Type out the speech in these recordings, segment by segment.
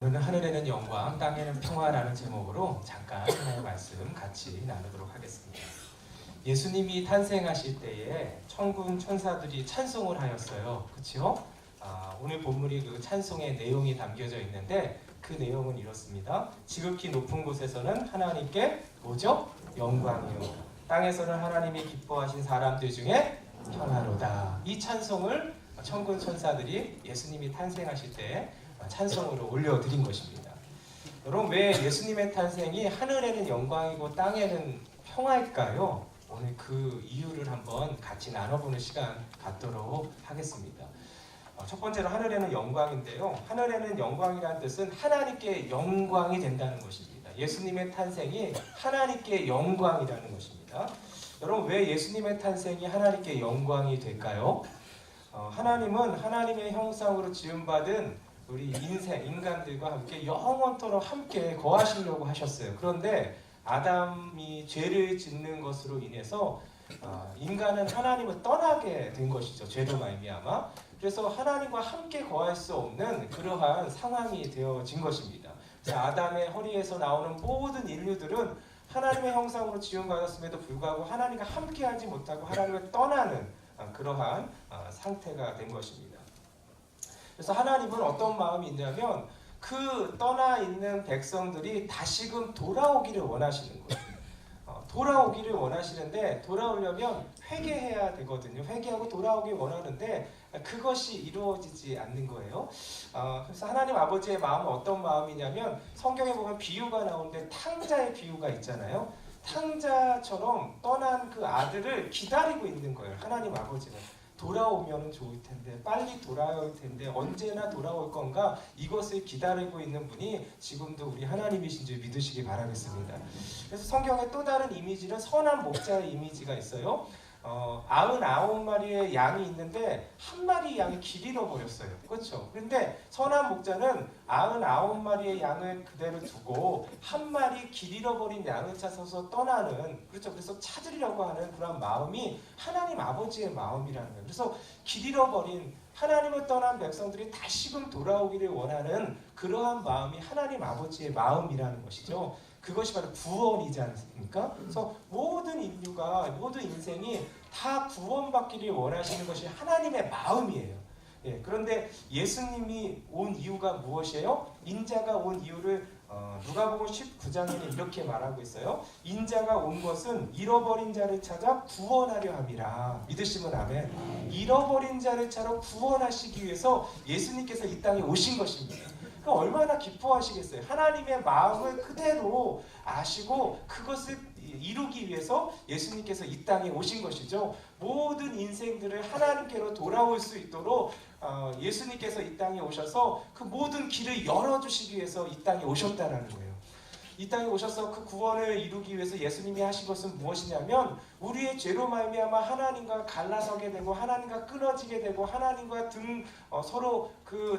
오늘은 하늘에는 영광, 땅에는 평화라는 제목으로 잠깐 하나의 말씀 같이 나누도록 하겠습니다. 예수님이 탄생하실 때에 천군 천사들이 찬송을 하였어요. 그렇죠? 오늘 본문이 그 찬송의 내용이 담겨져 있는데 그 내용은 이렇습니다. 지극히 높은 곳에서는 하나님께 뭐죠? 영광이요. 땅에서는 하나님이 기뻐하신 사람들 중에 평화로다. 이 찬송을 천군 천사들이 예수님이 탄생하실 때 찬송으로 올려드린 것입니다. 여러분, 왜 예수님의 탄생이 하늘에는 영광이고 땅에는 평화일까요? 오늘 그 이유를 한번 같이 나눠보는 시간 갖도록 하겠습니다. 첫 번째로 하늘에는 영광인데요. 하늘에는 영광이라는 뜻은 하나님께 영광이 된다는 것입니다. 예수님의 탄생이 하나님께 영광이라는 것입니다. 여러분, 왜 예수님의 탄생이 하나님께 영광이 될까요? 하나님은 하나님의 형상으로 지음받은 우리 인간들과 함께 영원토록 함께 거하시려고 하셨어요. 그런데 아담이 죄를 짓는 것으로 인해서 인간은 하나님을 떠나게 된 것이죠. 죄로 말미암아. 그래서 하나님과 함께 거할 수 없는 그러한 상황이 되어진 것입니다. 아담의 허리에서 나오는 모든 인류들은 하나님의 형상으로 지음받았음에도 불구하고 하나님과 함께하지 못하고 하나님을 떠나는 그러한 상태가 된 것입니다. 그래서 하나님은 어떤 마음이 있냐면 그 떠나 있는 백성들이 다시금 돌아오기를 원하시는 거예요. 돌아오기를 원하시는데 돌아오려면 회개해야 되거든요. 회개하고 돌아오길 원하는데 그것이 이루어지지 않는 거예요. 그래서 하나님 아버지의 마음은 어떤 마음이냐면 성경에 보면 비유가 나오는데 탕자의 비유가 있잖아요. 탕자처럼 떠난 그 아들을 기다리고 있는 거예요. 하나님 아버지는. 돌아오면 좋을 텐데, 빨리 돌아올 텐데, 언제나 돌아올 건가? 이것을 기다리고 있는 분이 지금도 우리 하나님이신 줄 믿으시기 바라겠습니다. 그래서 성경에 또 다른 이미지는 선한 목자의 이미지가 있어요. 99마리의 양이 있는데 한 마리 양이 길 잃어버렸어요. 그렇죠? 그런데 선한 목자는 99마리의 양을 그대로 두고 한 마리 길 잃어버린 양을 찾아서 떠나는, 그렇죠? 그래서 찾으려고 하는 그런 마음이 하나님 아버지의 마음이라는 거예요. 그래서 길 잃어버린 하나님을 떠난 백성들이 다시금 돌아오기를 원하는 그러한 마음이 하나님 아버지의 마음이라는 것이죠. 그것이 바로 구원이지 않습니까? 그래서 모든 인류가, 모든 인생이 다 구원받기를 원하시는 것이 하나님의 마음이에요. 그런데 예수님이 온 이유가 무엇이에요? 인자가 온 이유를 누가복음 19장에는 이렇게 말하고 있어요. 인자가 온 것은 잃어버린 자를 찾아 구원하려 함이라. 믿으시면 아멘. 잃어버린 자를 찾아 구원하시기 위해서 예수님께서 이 땅에 오신 것입니다. 얼마나 기뻐하시겠어요. 하나님의 마음을 그대로 아시고 그것을 이루기 위해서 예수님께서 이 땅에 오신 것이죠. 모든 인생들을 하나님께로 돌아올 수 있도록 예수님께서 이 땅에 오셔서 그 모든 길을 열어주시기 위해서 이 땅에 오셨다는 거예요. 이 땅에 오셔서 그 구원을 이루기 위해서 예수님이 하신 것은 무엇이냐면 우리의 죄로 말미암아 하나님과 갈라서게 되고 하나님과 끊어지게 되고 하나님과 서로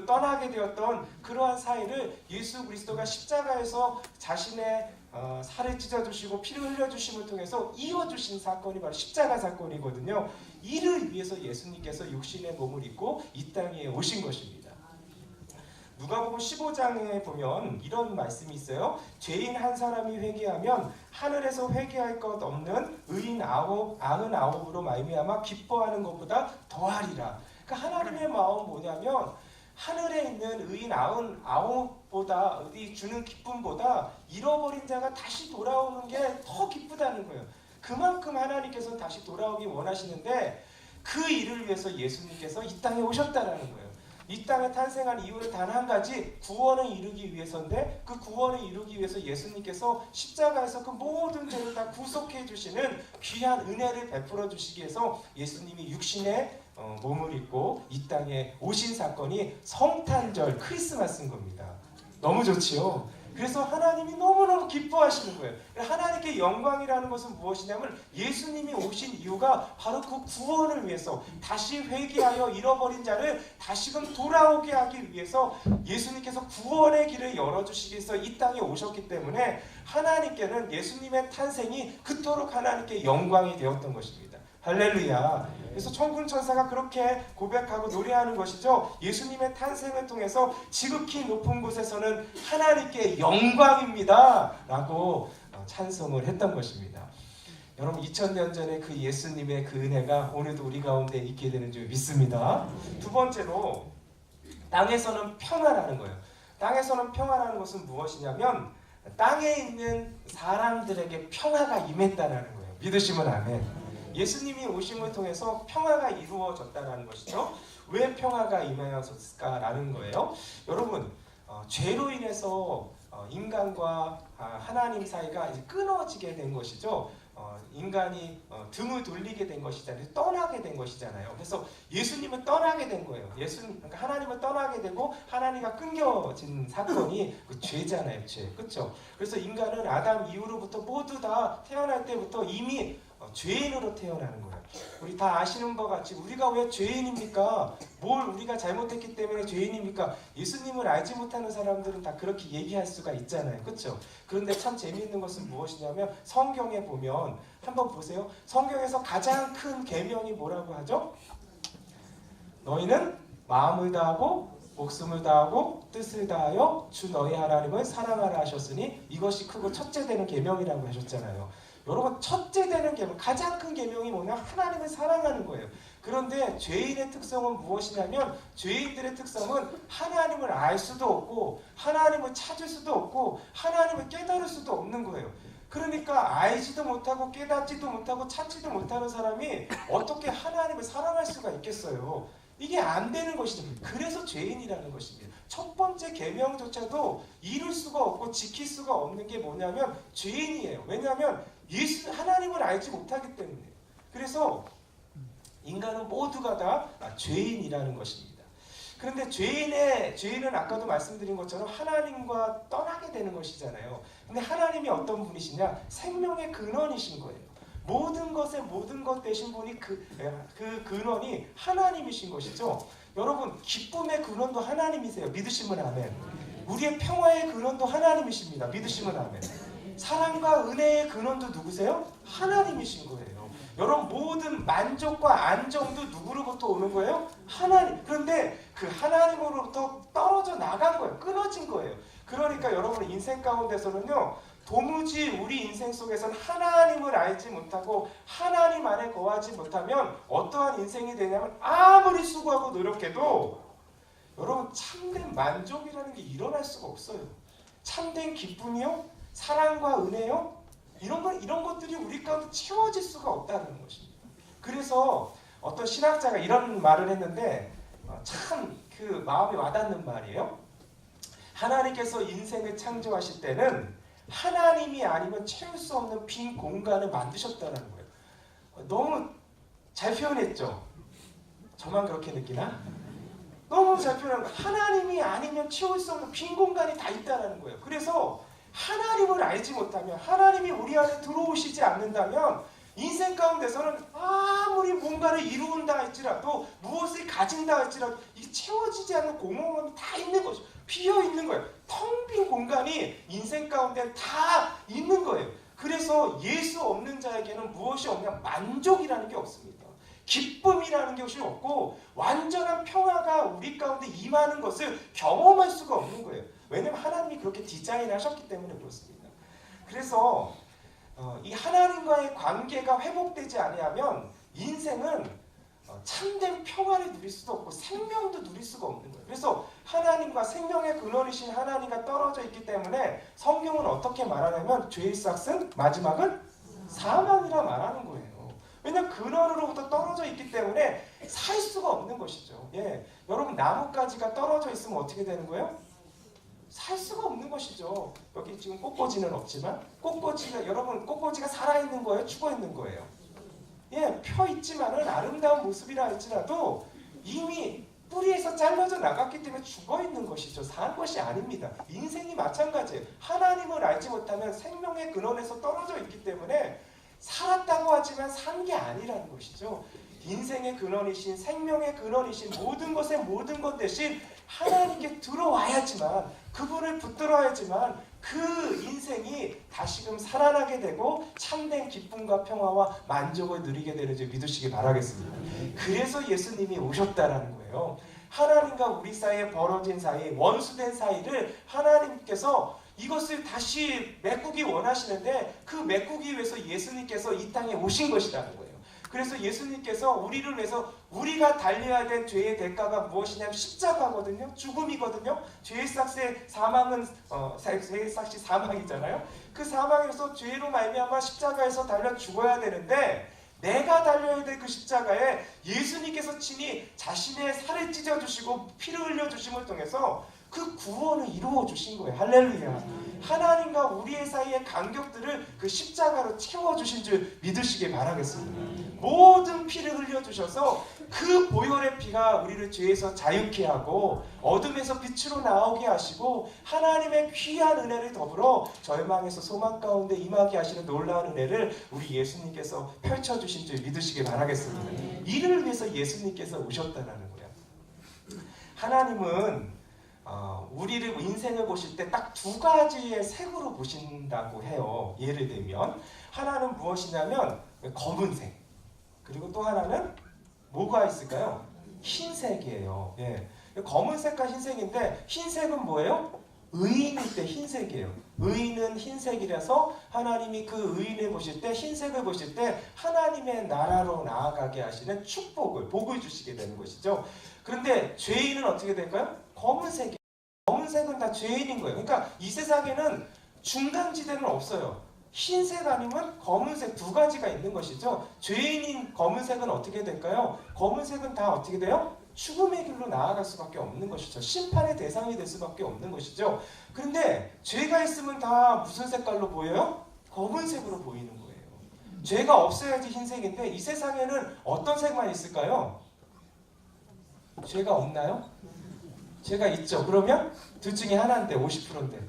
떠나게 되었던 그러한 사이를 예수 그리스도가 십자가에서 자신의 살을 찢어주시고 피를 흘려주심을 통해서 이어주신 사건이 바로 십자가 사건이거든요. 이를 위해서 예수님께서 육신의 몸을 입고 이 땅에 오신 것입니다. 누가복음 15장에 보면 이런 말씀이 있어요. 죄인 한 사람이 회개하면 하늘에서 회개할 것 없는 의인 99으로 말미암아 기뻐하는 것보다 더하리라. 그러니까 하나님의 마음은 뭐냐면 하늘에 있는 의인 99보다 주는 기쁨보다 잃어버린 자가 다시 돌아오는 게 더 기쁘다는 거예요. 그만큼 하나님께서 다시 돌아오기 원하시는데 그 일을 위해서 예수님께서 이 땅에 오셨다는 거예요. 이 땅에 탄생한 이유는 단 한 가지, 구원을 이루기 위해서인데 그 구원을 이루기 위해서 예수님께서 십자가에서 그 모든 죄를 다 구속해 주시는 귀한 은혜를 베풀어 주시기 위해서 예수님이 육신의 몸을 입고 이 땅에 오신 사건이 성탄절 크리스마스인 겁니다. 너무 좋지요? 그래서 하나님이 너무너무 기뻐하시는 거예요. 하나님께 영광이라는 것은 무엇이냐면 예수님이 오신 이유가 바로 그 구원을 위해서 다시 회개하여 잃어버린 자를 다시금 돌아오게 하기 위해서 예수님께서 구원의 길을 열어주시기 위해서 이 땅에 오셨기 때문에 하나님께는 예수님의 탄생이 그토록 하나님께 영광이 되었던 것입니다. 할렐루야. 그래서 천군 천사가 그렇게 고백하고 노래하는 것이죠. 예수님의 탄생을 통해서 지극히 높은 곳에서는 하나님께 영광입니다 라고 찬송을 했던 것입니다. 여러분 2000년 전에 그 예수님의 그 은혜가 오늘도 우리 가운데 있게 되는 줄 믿습니다. 두 번째로 땅에서는 평화라는 거예요. 땅에서는 평화라는 것은 무엇이냐면 땅에 있는 사람들에게 평화가 임했다라는 거예요. 믿으시면 아멘. 예수님이 오심을 통해서 평화가 이루어졌다는 것이죠. 왜 평화가 임하였을까라는 거예요. 여러분 죄로 인해서 인간과 하나님 사이가 이제 끊어지게 된 것이죠. 인간이 등을 돌리게 된 것이잖아요. 떠나게 된 것이잖아요. 그래서 예수님은 떠나게 된 거예요. 그러니까 하나님을 떠나게 되고 하나님과 끊겨진 사건이 그 죄잖아요. 죄. 그렇죠? 그래서 인간은 아담 이후로부터 모두 다 태어날 때부터 이미 죄인으로 태어나는 거예요. 우리 다 아시는 것 같이 우리가 왜 죄인입니까? 뭘 우리가 잘못했기 때문에 죄인입니까? 예수님을 알지 못하는 사람들은 다 그렇게 얘기할 수가 있잖아요. 그렇죠? 그런데 참 재미있는 것은 무엇이냐면 성경에 보면 한번 보세요. 성경에서 가장 큰 계명이 뭐라고 하죠? 너희는 마음을 다하고 목숨을 다하고 뜻을 다하여 주 너희 하나님을 사랑하라 하셨으니 이것이 크고 첫째 되는 계명이라고 하셨잖아요. 여러분 첫째 되는 계명, 가장 큰 계명이 뭐냐? 하나님을 사랑하는 거예요. 그런데 죄인의 특성은 무엇이냐면 죄인들의 특성은 하나님을 알 수도 없고 하나님을 찾을 수도 없고 하나님을 깨달을 수도 없는 거예요. 그러니까 알지도 못하고 깨닫지도 못하고 찾지도 못하는 사람이 어떻게 하나님을 사랑할 수가 있겠어요? 이게 안 되는 것이죠. 그래서 죄인이라는 것입니다. 첫 번째 계명조차도 이룰 수가 없고 지킬 수가 없는 게 뭐냐면 죄인이에요. 왜냐하면 하나님을 알지 못하기 때문에. 그래서 인간은 모두가 다 죄인이라는 것입니다. 그런데 죄인은 아까도 말씀드린 것처럼 하나님과 떠나게 되는 것이잖아요. 근데 하나님이 어떤 분이시냐? 생명의 근원이신 거예요. 모든 것의 모든 것 되신 분이 그 근원이 하나님이신 것이죠. 여러분 기쁨의 근원도 하나님이세요. 믿으시면 아멘. 우리의 평화의 근원도 하나님이십니다. 믿으시면 아멘. 사랑과 은혜의 근원도 누구세요? 하나님이신 거예요. 여러분 모든 만족과 안정도 누구로부터 오는 거예요? 하나님. 그런데 그 하나님으로부터 떨어져 나간 거예요. 끊어진 거예요. 그러니까 여러분 인생 가운데서는요. 도무지 우리 인생 속에서는 하나님을 알지 못하고 하나님 안에 거하지 못하면 어떠한 인생이 되냐면 아무리 수고하고 노력해도 여러분 참된 만족이라는 게 일어날 수가 없어요. 참된 기쁨이요? 사랑과 은혜요? 이런 것들이 우리 가운데 채워질 수가 없다는 것입니다. 그래서 어떤 신학자가 이런 말을 했는데 참 그 마음이 와닿는 말이에요. 하나님께서 인생을 창조하실 때는 하나님이 아니면 채울 수 없는 빈 공간을 만드셨다는 거예요. 너무 잘 표현했죠? 저만 그렇게 느끼나? 너무 잘 표현한 거예요. 하나님이 아니면 채울 수 없는 빈 공간이 다 있다는 거예요. 그래서 하나님을 알지 못하면 하나님이 우리 안에 들어오시지 않는다면 인생 가운데서는 아무리 뭔가를 이루온다 할지라도 무엇을 가진다 할지라도 이게 채워지지 않는 공허함이 다 있는 거죠. 비어 있는 거예요. 텅 빈 공간이 인생 가운데 다 있는 거예요. 그래서 예수 없는 자에게는 무엇이 없냐? 만족이라는 게 없습니다. 기쁨이라는 것이 없고 완전한 평화가 우리 가운데 임하는 것을 경험할 수가 없는 거예요. 왜냐하면 하나님이 그렇게 디자인하셨기 때문에 그렇습니다. 그래서 이 하나님과의 관계가 회복되지 아니하면 인생은 참된 평화를 누릴 수도 없고 생명도 누릴 수가 없는 거예요. 그래서 하나님과 생명의 근원이신 하나님과 떨어져 있기 때문에 성경은 어떻게 말하냐면 죄의 싹은 마지막은 사망이라 말하는 거예요. 왜냐하면 근원으로부터 떨어져 있기 때문에 살 수가 없는 것이죠. 예, 여러분 나뭇가지가 떨어져 있으면 어떻게 되는 거예요? 살 수가 없는 것이죠. 여기 지금 꽃꽂이는 없지만 여러분 꽃꽂이가 살아있는 거예요? 죽어있는 거예요? 예, 펴 있지만은 아름다운 모습이라 할지라도 이미 뿌리에서 잘라져 나갔기 때문에 죽어있는 것이죠. 산 것이 아닙니다. 인생이 마찬가지예요. 하나님을 알지 못하면 생명의 근원에서 떨어져 있기 때문에 살았다고 하지만 산 게 아니라는 것이죠. 인생의 근원이신 생명의 근원이신 모든 것의 모든 것 대신 하나님께 들어와야지만 그분을 붙들어야지만 그 인생이 다시금 살아나게 되고 참된 기쁨과 평화와 만족을 누리게 되는 줄 믿으시기 바라겠습니다. 그래서 예수님이 오셨다라는 거예요. 하나님과 우리 사이에 벌어진 사이, 원수된 사이를 하나님께서 이것을 다시 메꾸기 원하시는데 그 메꾸기 위해서 예수님께서 이 땅에 오신 것이라는 거예요. 그래서 예수님께서 우리를 위해서 우리가 달려야 될 죄의 대가가 무엇이냐면 십자가거든요. 죽음이거든요. 죄의 삭시 사망은 죄의 삭시 사망이잖아요. 그 사망에서 죄로 말미암아 십자가에서 달려 죽어야 되는데 내가 달려야 될 그 십자가에 예수님께서 친히 자신의 살을 찢어주시고 피를 흘려주심을 통해서 그 구원을 이루어 주신 거예요. 할렐루야. 하나님과 우리의 사이의 간격들을 그 십자가로 채워주신 줄 믿으시길 바라겠습니다. 모든 피를 흘려주셔서 그 보혈의 피가 우리를 죄에서 자유케 하고 어둠에서 빛으로 나오게 하시고 하나님의 귀한 은혜를 더불어 절망에서 소망 가운데 임하게 하시는 놀라운 은혜를 우리 예수님께서 펼쳐주신 줄 믿으시길 바라겠습니다. 이를 위해서 예수님께서 오셨다는 거예요. 하나님은 우리를 인생을 보실 때 딱 두 가지의 색으로 보신다고 해요. 예를 들면 하나는 무엇이냐면 검은색, 그리고 또 하나는 뭐가 있을까요? 흰색이에요. 예. 검은색과 흰색인데 흰색은 뭐예요? 의인일 때 흰색이에요. 의인은 흰색이라서 하나님이 그 의인을 보실 때 흰색을 보실 때 하나님의 나라로 나아가게 하시는 축복을 복을 주시게 되는 것이죠. 그런데 죄인은 어떻게 될까요? 검은색이에요. 검은색은 다 죄인인 거예요. 그러니까 이 세상에는 중간지대는 없어요. 흰색 아니면 검은색 두 가지가 있는 것이죠. 죄인인 검은색은 어떻게 될까요? 검은색은 다 어떻게 돼요? 죽음의 길로 나아갈 수밖에 없는 것이죠. 심판의 대상이 될 수밖에 없는 것이죠. 그런데 죄가 있으면 다 무슨 색깔로 보여요? 검은색으로 보이는 거예요. 죄가 없어야지 흰색인데 이 세상에는 어떤 색만 있을까요? 죄가 없나요? 죄가 있죠. 그러면 둘 중에 하나인데 50%인데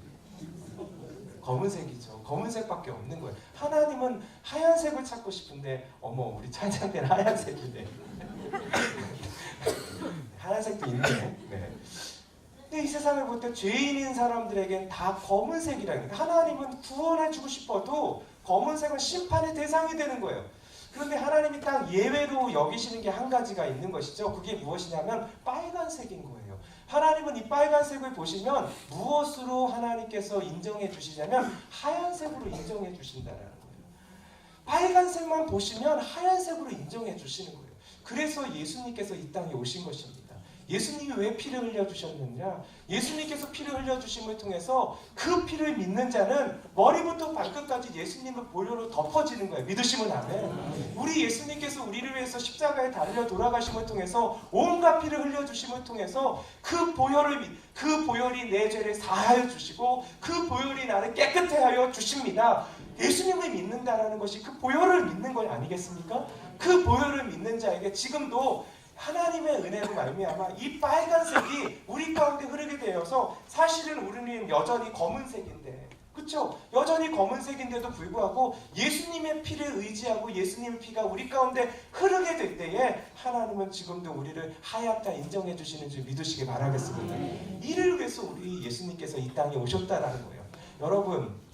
검은색이죠. 검은색밖에 없는 거예요. 하나님은 하얀색을 찾고 싶은데 어머 우리 찬양대는 하얀색이네. 하얀색도 있네. 네. 근데 이 세상을 볼 때 죄인인 사람들에겐 다 검은색이라는 거예요. 하나님은 구원해주고 싶어도 검은색은 심판의 대상이 되는 거예요. 그런데 하나님이 딱 예외로 여기시는 게 한 가지가 있는 것이죠. 그게 무엇이냐면 빨간색인 거예요. 하나님은 이 빨간색을 보시면 무엇으로 하나님께서 인정해 주시냐면 하얀색으로 인정해 주신다는 거예요. 빨간색만 보시면 하얀색으로 인정해 주시는 거예요. 그래서 예수님께서 이 땅에 오신 것입니다. 예수님이 왜 피를 흘려주셨느냐? 예수님께서 피를 흘려주심을 통해서 그 피를 믿는 자는 머리부터 발끝까지 예수님의 보혈로 덮어지는 거예요. 믿으시면 아멘. 우리 예수님께서 우리를 위해서 십자가에 달려 돌아가심을 통해서 온갖 피를 흘려주심을 통해서 그 보혈이 내 죄를 사하여 주시고 그 보혈이 나를 깨끗해 하여 주십니다. 예수님을 믿는다라는 것이 그 보혈을 믿는 것 아니겠습니까? 그 보혈을 믿는 자에게 지금도 하나님의 은혜로 말미암아 이 빨간색이 우리 가운데 흐르게 되어서 사실은 우리는 여전히 검은색인데, 그렇죠? 여전히 검은색인데도 불구하고 예수님의 피를 의지하고 예수님의 피가 우리 가운데 흐르게 될 때에 하나님은 지금도 우리를 하얗다 인정해 주시는 줄 믿으시기 바라겠습니다. 이를 위해서 우리 예수님께서 이 땅에 오셨다라는 거예요. 여러분,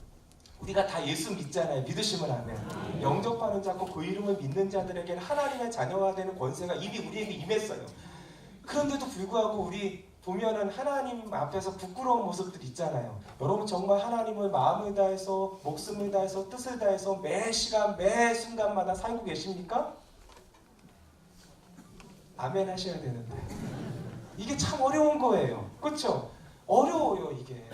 우리가 다 예수 믿잖아요. 믿으시면 아멘. 영접하는 자고 그 이름을 믿는 자들에게는 하나님의 자녀가 되는 권세가 이미 우리에게 임했어요. 그런데도 불구하고 우리 보면은 하나님 앞에서 부끄러운 모습들 있잖아요. 여러분 정말 하나님을 마음을 다해서 목숨을 다해서 뜻을 다해서 매 시간 매 순간마다 살고 계십니까? 아멘 하셔야 되는데 이게 참 어려운 거예요. 그렇죠? 어려워요 이게.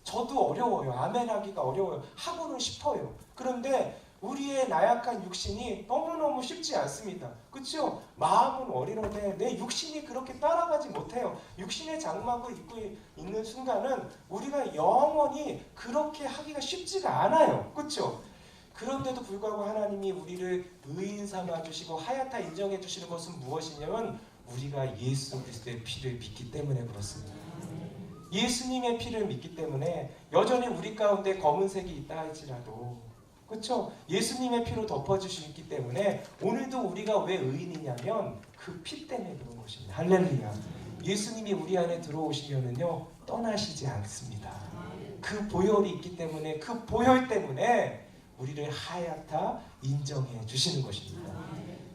저도 어려워요. 아멘 하기가 어려워요. 하고는 싶어요. 그런데 우리의 나약한 육신이 너무너무 쉽지 않습니다. 그렇죠? 마음은 어리는데 내 육신이 그렇게 따라가지 못해요. 육신의 장막을 입고 있는 순간은 우리가 영원히 그렇게 하기가 쉽지가 않아요. 그렇죠? 그런데도 불구하고 하나님이 우리를 의인 삼아 주시고 하얗다 인정해 주시는 것은 무엇이냐면 우리가 예수 그리스도의 피를 믿기 때문에 그렇습니다. 예수님의 피를 믿기 때문에 여전히 우리 가운데 검은색이 있다 할지라도 그렇죠? 예수님의 피로 덮어주시기 때문에 오늘도 우리가 왜 의인이냐면 그 피 때문에 그런 것입니다. 할렐루야. 예수님이 우리 안에 들어오시면은요 떠나시지 않습니다. 그 보혈이 있기 때문에 그 보혈 때문에 우리를 하얗다 인정해 주시는 것입니다.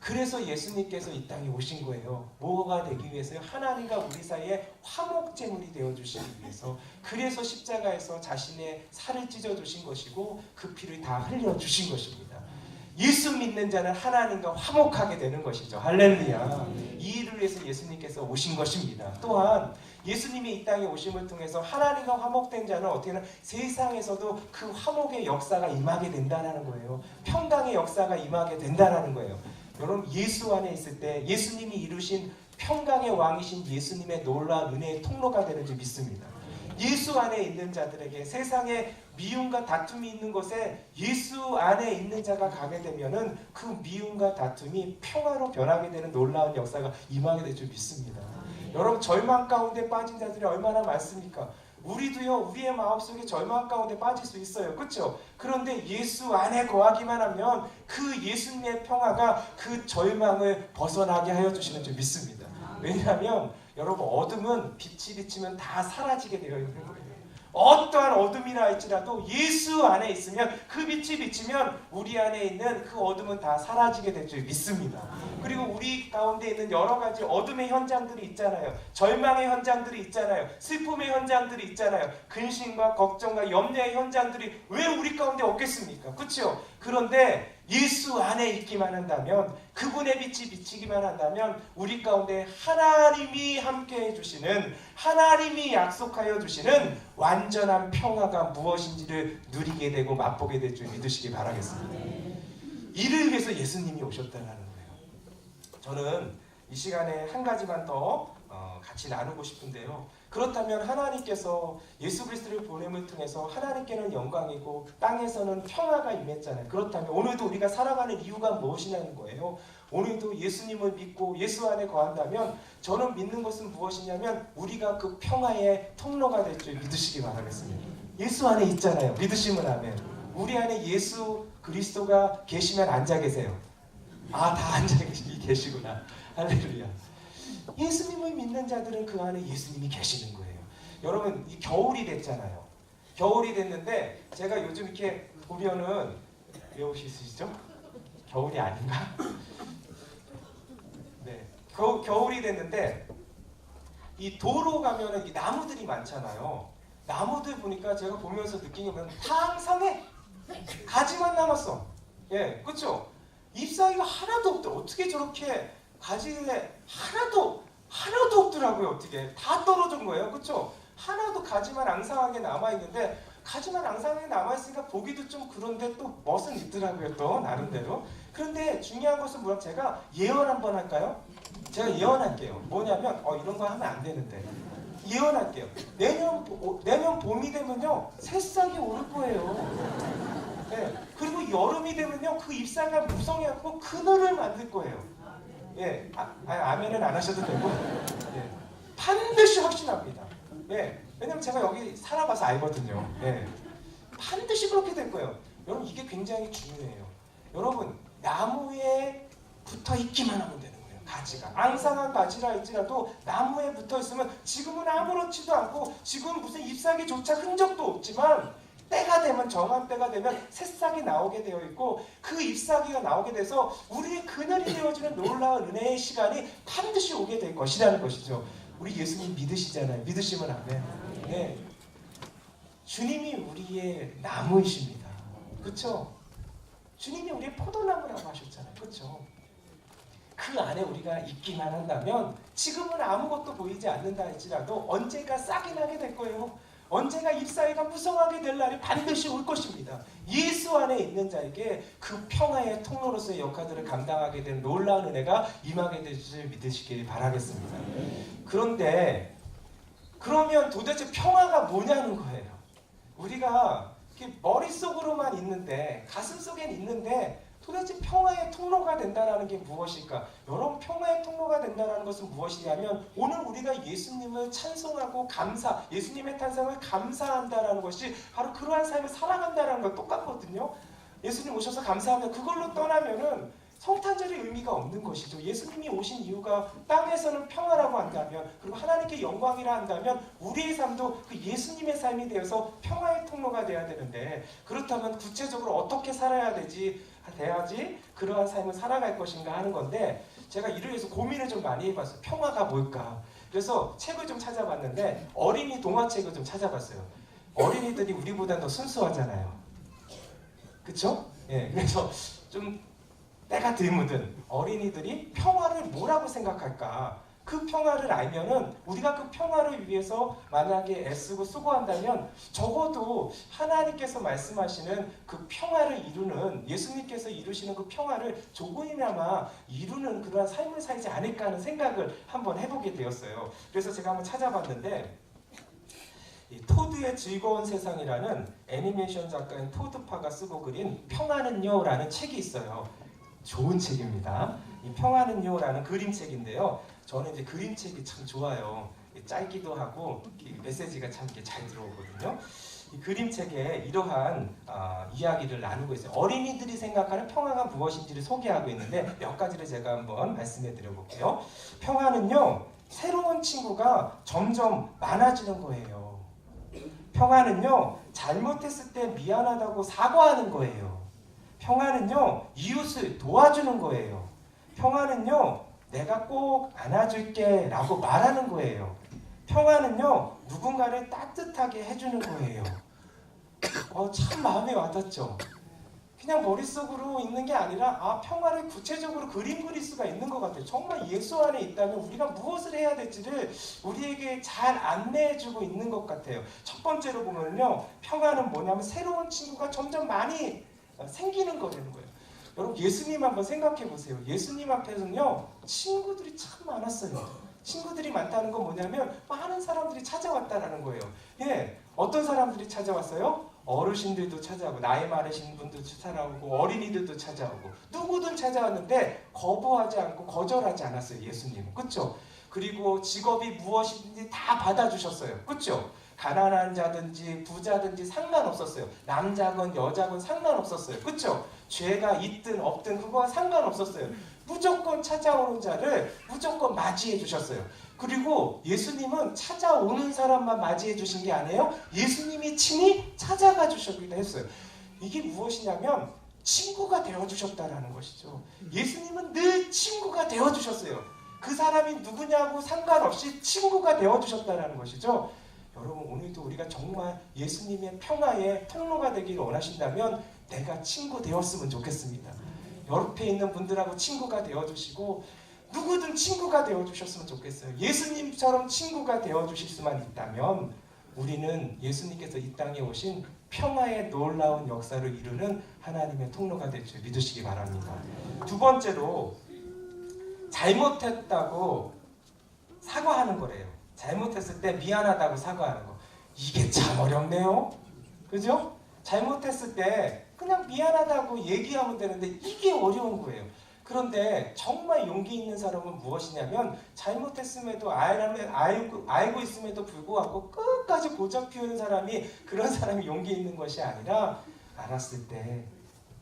그래서 예수님께서 이 땅에 오신 거예요. 뭐가 되기 위해서요? 하나님과 우리 사이에 화목제물이 되어주시기 위해서. 그래서 십자가에서 자신의 살을 찢어주신 것이고 그 피를 다 흘려주신 것입니다. 예수 믿는 자는 하나님과 화목하게 되는 것이죠. 할렐루야. 이 일을 위해서 예수님께서 오신 것입니다. 또한 예수님이 이 땅에 오심을 통해서 하나님과 화목된 자는 어떻게 하나 세상에서도 그 화목의 역사가 임하게 된다는 거예요. 평강의 역사가 임하게 된다는 거예요. 여러분 예수 안에 있을 때 예수님이 이루신 평강의 왕이신 예수님의 놀라운 은혜의 통로가 되는 줄 믿습니다. 예수 안에 있는 자들에게 세상에 미움과 다툼이 있는 곳에 예수 안에 있는 자가 가게 되면은 그 미움과 다툼이 평화로 변하게 되는 놀라운 역사가 임하게 될 줄 믿습니다. 여러분 절망 가운데 빠진 자들이 얼마나 많습니까? 우리도요 우리의 마음속에 절망 가운데 빠질 수 있어요. 그렇죠? 그런데 예수 안에 거하기만 하면 그 예수님의 평화가 그 절망을 벗어나게 하여 주시는 줄 믿습니다. 왜냐하면 여러분 어둠은 빛이 비치면 다 사라지게 되어 있는 거예요. 어떠한 어둠이라 할지라도 예수 안에 있으면 그 빛이 비치면 우리 안에 있는 그 어둠은 다 사라지게 될 줄 믿습니다. 그리고 우리 가운데 있는 여러 가지 어둠의 현장들이 있잖아요. 절망의 현장들이 있잖아요. 슬픔의 현장들이 있잖아요. 근심과 걱정과 염려의 현장들이 왜 우리 가운데 없겠습니까? 그렇죠? 그런데 예수 안에 있기만 한다면 그분의 빛이 비치기만 한다면 우리 가운데 하나님이 함께 해주시는 하나님이 약속하여 주시는 완전한 평화가 무엇인지를 누리게 되고 맛보게 될 줄 믿으시기 바라겠습니다. 이를 위해서 예수님이 오셨다는 거예요. 저는 이 시간에 한 가지만 더 같이 나누고 싶은데요. 그렇다면 하나님께서 예수 그리스도를 보냄을 통해서 하나님께는 영광이고 땅에서는 평화가 임했잖아요. 그렇다면 오늘도 우리가 살아가는 이유가 무엇이냐는 거예요. 오늘도 예수님을 믿고 예수 안에 거한다면 저는 믿는 것은 무엇이냐면 우리가 그 평화의 통로가 될 줄 믿으시기 바라겠습니다. 예수 안에 있잖아요. 믿으시면 아멘. 우리 안에 예수 그리스도가 계시면 앉아 계세요. 아, 다 앉아 계시구나. 할렐루야. 예수님을 믿는 자들은 그 안에 예수님이 계시는 거예요. 여러분 이 겨울이 됐잖아요. 겨울이 됐는데 제가 요즘 이렇게 보면은 왜 오시죠? 겨울이 아닌가? 네, 겨울이 됐는데 이 도로 가면은 이 나무들이 많잖아요. 나무들 보니까 제가 보면서 느낀 게 뭐냐면 항상에 가지만 남았어. 예, 그렇죠? 잎사귀가 하나도 없대. 어떻게 저렇게 가지에 하나도 없더라고요. 어떻게 다 떨어진 거예요. 그렇죠? 하나도 가지만 앙상하게 남아있는데 가지만 앙상하게 남아있으니까 보기도 좀 그런데 또 멋은 있더라고요. 또 나름대로. 그런데 중요한 것은 뭐야? 제가 예언 한번 할까요? 제가 예언할게요. 뭐냐면 이런 거 하면 안 되는데 예언할게요. 내년 봄이 되면요 새싹이 오를 거예요. 네. 그리고 여름이 되면요 그 잎사귀가 무성해갖고 그늘을 만들 거예요. 예, 아멘은 안 하셔도 되고, 예, 반드시 확신합니다. 예, 왜냐면 제가 여기 살아봐서 알거든요. 예, 반드시 그렇게 될 거예요. 여러분 이게 굉장히 중요해요. 여러분 나무에 붙어 있기만 하면 되는 거예요. 가지가 앙상한 가지라 할지라도 나무에 붙어 있으면 지금은 아무렇지도 않고 지금 무슨 잎사귀조차 흔적도 없지만. 때가 되면 정한 때가 되면 새싹이 나오게 되어 있고 그 잎사귀가 나오게 돼서 우리의 그늘이 되어지는 놀라운 은혜의 시간이 반드시 오게 될 것이라는 것이죠. 우리 예수님 믿으시잖아요. 믿으시면 아멘. 네, 주님이 우리의 나무이십니다. 그렇죠? 주님이 우리의 포도나무라고 하셨잖아요. 그렇죠? 그 안에 우리가 있기만 한다면 지금은 아무것도 보이지 않는다 할지라도 언젠가 싹이 나게 될 거예요. 언제나 잎사귀가 무성하게 될 날이 반드시 올 것입니다. 예수 안에 있는 자에게 그 평화의 통로로서의 역할들을 감당하게 된 놀라운 은혜가 임하게 될 줄 믿으시길 바라겠습니다. 그런데 그러면 도대체 평화가 뭐냐는 거예요. 우리가 이렇게 머릿속으로만 있는데 가슴속엔 있는데 도대체 평화의 통로가 된다는 게 무엇일까? 여러분 평화의 통로가 된다는 것은 무엇이냐면 오늘 우리가 예수님을 찬송하고 예수님의 탄생을 감사한다는 것이 바로 그러한 삶을 살아간다는 것 똑같거든요. 예수님 오셔서 감사하면 그걸로 떠나면은 성탄절의 의미가 없는 것이죠. 예수님이 오신 이유가 땅에서는 평화라고 한다면, 그리고 하나님께 영광이라 한다면 우리의 삶도 그 예수님의 삶이 되어서 평화의 통로가 돼야 되는데, 그렇다면 구체적으로 어떻게 살아야 돼야지 그러한 삶을 살아갈 것인가 하는 건데, 제가 이를 위해서 고민을 좀 많이 해봤어요. 평화가 뭘까? 그래서 책을 좀 찾아봤는데 어린이 동화책을 좀 찾아봤어요. 어린이들이 우리보다 더 순수하잖아요. 그쵸? 예, 그래서 좀 때가 덜 묻은 어린이들이 평화를 뭐라고 생각할까? 그 평화를 알면은 우리가 그 평화를 위해서 만약에 애쓰고 수고한다면 적어도 하나님께서 말씀하시는 그 평화를 이루는, 예수님께서 이루시는 그 평화를 조금이나마 이루는 그러한 삶을 살지 않을까 하는 생각을 한번 해보게 되었어요. 그래서 제가 한번 찾아봤는데 이 토드의 즐거운 세상이라는 애니메이션 작가인 토드 파가 쓰고 그린 평화는요 라는 책이 있어요. 좋은 책입니다. 이 평화는요라는 그림책인데요. 저는 이제 그림책이 참 좋아요. 짧기도 하고 메시지가 참 잘 들어오거든요. 이 그림책에 이러한 이야기를 나누고 있어요. 어린이들이 생각하는 평화가 무엇인지를 소개하고 있는데 몇 가지를 제가 한번 말씀해 드려볼게요. 평화는요, 새로운 친구가 점점 많아지는 거예요. 평화는요, 잘못했을 때 미안하다고 사과하는 거예요. 평화는요, 이웃을 도와주는 거예요. 평화는요, 내가 꼭 안아줄게 라고 말하는 거예요. 평화는요, 누군가를 따뜻하게 해주는 거예요. 참 마음에 와닿죠. 그냥 머릿속으로 있는 게 아니라 평화를 구체적으로 그림 그릴 수가 있는 것 같아요. 정말 예수 안에 있다면 우리가 무엇을 해야 될지를 우리에게 잘 안내해주고 있는 것 같아요. 첫 번째로 보면요, 평화는 뭐냐면 새로운 친구가 점점 많이 생기는 거라는 거예요. 여러분 예수님 한번 생각해 보세요. 예수님 앞에서는요 친구들이 참 많았어요. 친구들이 많다는 건 뭐냐면 많은 사람들이 찾아왔다라는 거예요. 예, 어떤 사람들이 찾아왔어요? 어르신들도 찾아오고 나이 많으신 분도 찾아오고 어린이들도 찾아오고 누구든 찾아왔는데 거부하지 않고 거절하지 않았어요. 예수님은. 그렇죠? 그리고 직업이 무엇이든지 다 받아주셨어요. 그렇죠? 가난한 자든지 부자든지 상관없었어요. 남자건 여자건 상관없었어요. 그렇죠? 죄가 있든 없든 그거와 상관없었어요. 무조건 찾아오는 자를 무조건 맞이해 주셨어요. 그리고 예수님은 찾아오는 사람만 맞이해 주신 게 아니에요. 예수님이 친히 찾아가 주셨기도 했어요. 이게 무엇이냐면 친구가 되어주셨다라는 것이죠. 예수님은 늘 친구가 되어주셨어요. 그 사람이 누구냐고 상관없이 친구가 되어주셨다라는 것이죠. 여러분 오늘도 우리가 정말 예수님의 평화의 통로가 되기를 원하신다면 내가 친구 되었으면 좋겠습니다. 옆에 있는 분들하고 친구가 되어주시고 누구든 친구가 되어주셨으면 좋겠어요. 예수님처럼 친구가 되어주실 수만 있다면 우리는 예수님께서 이 땅에 오신 평화의 놀라운 역사를 이루는 하나님의 통로가 될 줄 믿으시기 바랍니다. 두 번째로 잘못했다고 사과하는 거래요. 잘못했을 때 미안하다고 사과하는 거. 이게 참 어렵네요. 그죠? 잘못했을 때 그냥 미안하다고 얘기하면 되는데 이게 어려운 거예요. 그런데 정말 용기 있는 사람은 무엇이냐면 잘못했음에도 알고 있음에도 불구하고 끝까지 고작 피우는 사람이 그런 사람이 용기 있는 것이 아니라 알았을 때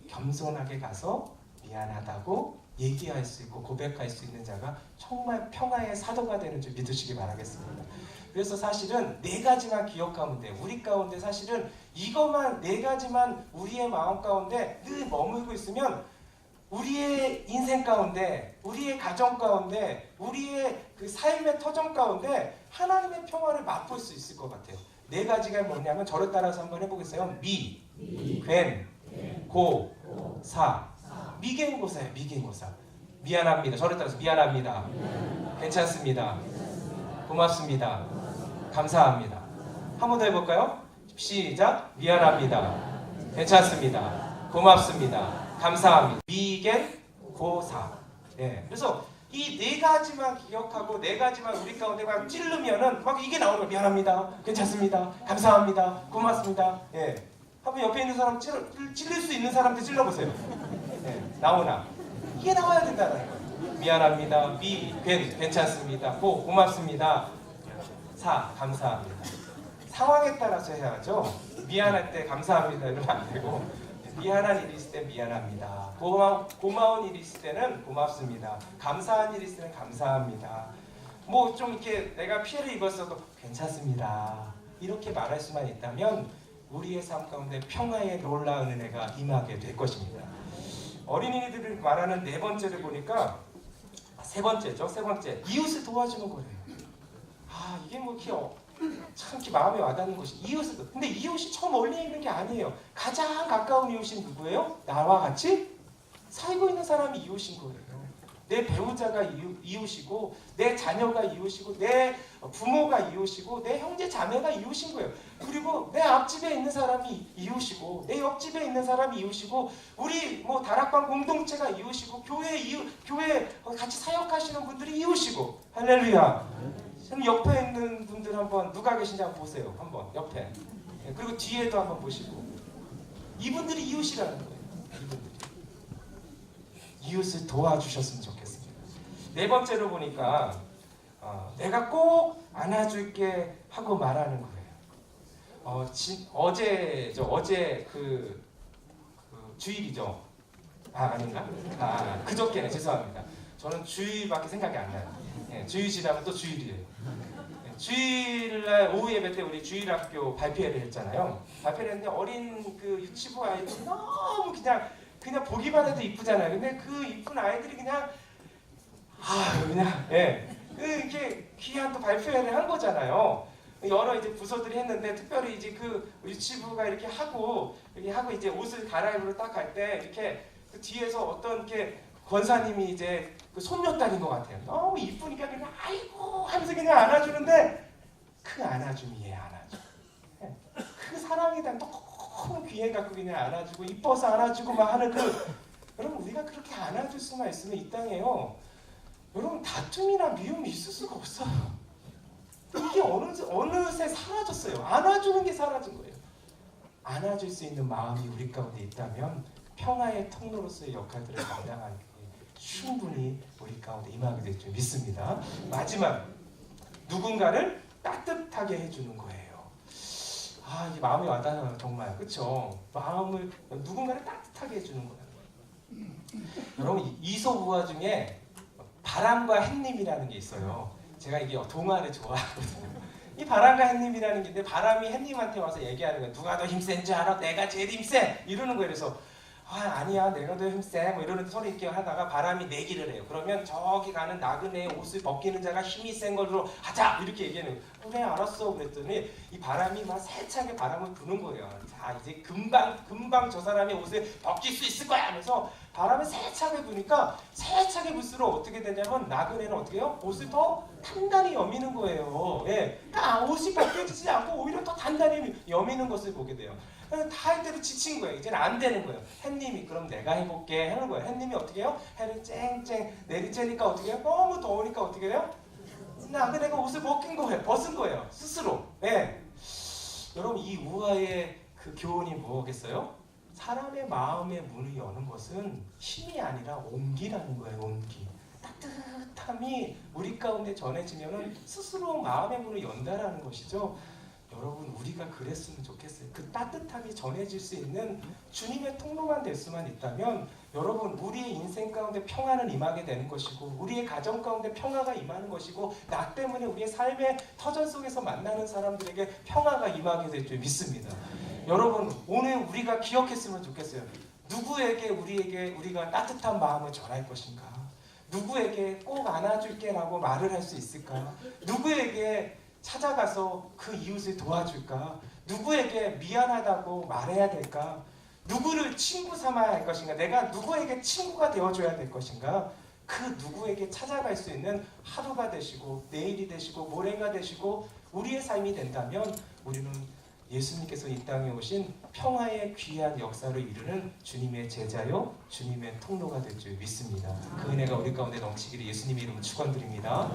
겸손하게 가서 미안하다고 얘기할 수 있고 고백할 수 있는 자가 정말 평화의 사도가 되는 줄 믿으시기 바라겠습니다. 그래서 사실은 네 가지만 기억하면 돼요. 우리 가운데 사실은 이것만 네 가지만 우리의 마음 가운데 늘 머물고 있으면 우리의 인생 가운데, 우리의 가정 가운데, 우리의 그 삶의 터전 가운데 하나님의 평화를 맛볼 수 있을 것 같아요. 네 가지가 뭐냐면 저를 따라서 한번 해보겠어요. 괜, 고, 사. 미견고사예요. 미견고사. 미안합니다. 저를 따라서 미안합니다. 괜찮습니다. 고맙습니다. 감사합니다. 한 번 더 해볼까요? 시작. 미안합니다. 괜찮습니다. 고맙습니다. 감사합니다. 미견고사. 예. 그래서 이 네 가지만 기억하고 네 가지만 우리 가운데 막 찌르면은 막 이게 나오는 거예요. 미안합니다. 괜찮습니다. 감사합니다. 고맙습니다. 예. 한번 옆에 있는 사람 찔릴 수 있는 사람들 찔러보세요. 네, 나오나 이게 나와야 된다는 거예요. 미안합니다. 괜찮습니다. 고맙습니다. 감사합니다. 상황에 따라서 해야죠. 미안할 때 감사합니다 이러면 안 되고 미안한 일이 있을 때 미안합니다. 고마운 일이 있을 때는 고맙습니다. 감사한 일이 있을 때는 감사합니다. 뭐 좀 이렇게 내가 피해를 입었어도 괜찮습니다. 이렇게 말할 수만 있다면 우리의 삶 가운데 평화의 놀라운 은혜가 임하게 될 것입니다. 어린이들을 말하는 네 번째를 보니까 세 번째죠. 세 번째, 이웃을 도와주는 거예요. 아, 이게 뭐 이렇게 참 이렇게 마음에 와닿는 것이 이웃을. 근데 이웃이 저 멀리 있는 게 아니에요. 가장 가까운 이웃이 누구예요? 나와 같이 살고 있는 사람이 이웃인 거예요. 내 배우자가 이웃이고, 내 자녀가 이웃이고, 내 부모가 이웃이고, 내 형제 자매가 이웃인 거예요. 그리고 내 앞집에 있는 사람이 이웃이고, 내 옆집에 있는 사람이 이웃이고, 우리 뭐 다락방 공동체가 이웃이고, 교회 같이 사역하시는 분들이 이웃이고. 할렐루야. 그럼 옆에 있는 분들 한번 누가 계신지 한번 보세요. 한번 옆에. 그리고 뒤에도 한번 보시고. 이분들이 이웃이라는 거예요. 이분들이. 이웃을 도와주셨으면 좋겠습니다. 네 번째로 보니까 내가 꼭 안아줄게 하고 말하는 거예요. 어제 그 주일이죠. 아닌가? 그저께네. 죄송합니다. 저는 주일밖에 생각이 안 나요. 예, 주일 지나면 또 주일이에요. 예, 주일날 오후 예배 때 우리 주일학교 발표회를 했잖아요. 발표를 했는데 어린 그 유치부 아이들이 너무 그냥 보기만 해도 이쁘잖아요. 근데 그 이쁜 아이들이 그냥 이렇게 귀한 또 발표회를 한 거잖아요. 여러 이제 부서들이 했는데 특별히 이제 그 유치부가 이렇게 하고 이제 옷을 갈아입으러 딱 갈 때 이렇게 그 뒤에서 어떤 이렇게 권사님이 이제 그 손녀딸인 것 같아요. 너무 이쁘니까 그냥 아이고 하면서 그냥 안아주는데 그 안아줌이에요, 안아줌. 그 사랑이 다 너무 귀해갖고 그냥 안아주고 이뻐서 안아주고 막 하는 여러분 우리가 그렇게 안아줄 수만 있으면 이 땅에요. 여러분 다툼이나 미움이 있을 수가 없어요. 이게 어느새 사라졌어요. 안아주는 게 사라진 거예요. 안아줄 수 있는 마음이 우리 가운데 있다면 평화의 통로로서의 역할들을 감당하는 게 충분히 우리 가운데 임하게 될 줄 믿습니다. 마지막, 누군가를 따뜻하게 해주는 거예요. 이게 마음이 와닿아요. 정말. 그렇죠? 누군가를 따뜻하게 해주는 거예요. 여러분 이솝우화 중에 바람과 햇님이라는 게 있어요. 제가 이게 동화를 좋아하거든요. 이 바람과 햇님이라는 게 있는데 바람이 햇님한테 와서 얘기하는 거예요. 누가 더 힘센 줄 알아? 내가 제일 힘세! 이러는 거예요. 그래서 아니야 내가 더 힘세 뭐 이러는데 서로 이렇게 하다가 바람이 내기를 해요. 그러면 저기 가는 나그네의 옷을 벗기는 자가 힘이 센 걸로 하자 이렇게 얘기하는 거예요. 그래 알았어 그랬더니 이 바람이 막 세차게 바람을 부는 거예요. 자 이제 금방 저 사람의 옷을 벗길 수 있을 거야 하면서 바람을 세차게 부니까 세차게 불수록 어떻게 되냐면 나그네는 어떻게 해요? 옷을 더 단단히 여미는 거예요. 예. 그러니까 옷이 벗겨지지 않고 오히려 더 단단히 여미는 것을 보게 돼요. 다 할 때도 지친 거예요. 이제는 안 되는 거예요. 햇님이 그럼 내가 해볼게 하는 거예요. 햇님이 어떻게 해요? 해를 쨍쨍 내리쬐니까 어떻게 해요? 너무 더우니까 어떻게 해요? 나그네가 옷을 벗은 거예요. 스스로. 예. 여러분 이 우화의 그 교훈이 뭐겠어요? 사람의 마음의 문을 여는 것은 힘이 아니라 온기라는 거예요. 온기. 따뜻함이 우리 가운데 전해지면은 스스로 마음의 문을 연다라는 것이죠. 여러분 우리가 그랬으면 좋겠어요. 그 따뜻함이 전해질 수 있는 주님의 통로만 될 수만 있다면 여러분 우리의 인생 가운데 평화는 임하게 되는 것이고 우리의 가정 가운데 평화가 임하는 것이고 나 때문에 우리의 삶의 터전 속에서 만나는 사람들에게 평화가 임하게 될 줄 믿습니다. 여러분 오늘 우리가 기억했으면 좋겠어요. 누구에게 우리가 따뜻한 마음을 전할 것인가? 누구에게 꼭 안아줄게 라고 말을 할 수 있을까? 누구에게 찾아가서 그 이웃을 도와줄까? 누구에게 미안하다고 말해야 될까? 누구를 친구 삼아야 할 것인가? 내가 누구에게 친구가 되어줘야 될 것인가? 그 누구에게 찾아갈 수 있는 하루가 되시고 내일이 되시고 모레가 되시고 우리의 삶이 된다면 우리는 예수님께서 이 땅에 오신 평화의 귀한 역사를 이루는 주님의 제자요 주님의 통로가 될 줄 믿습니다. 그 은혜가 우리 가운데 넘치기를 예수님의 이름으로 축원드립니다.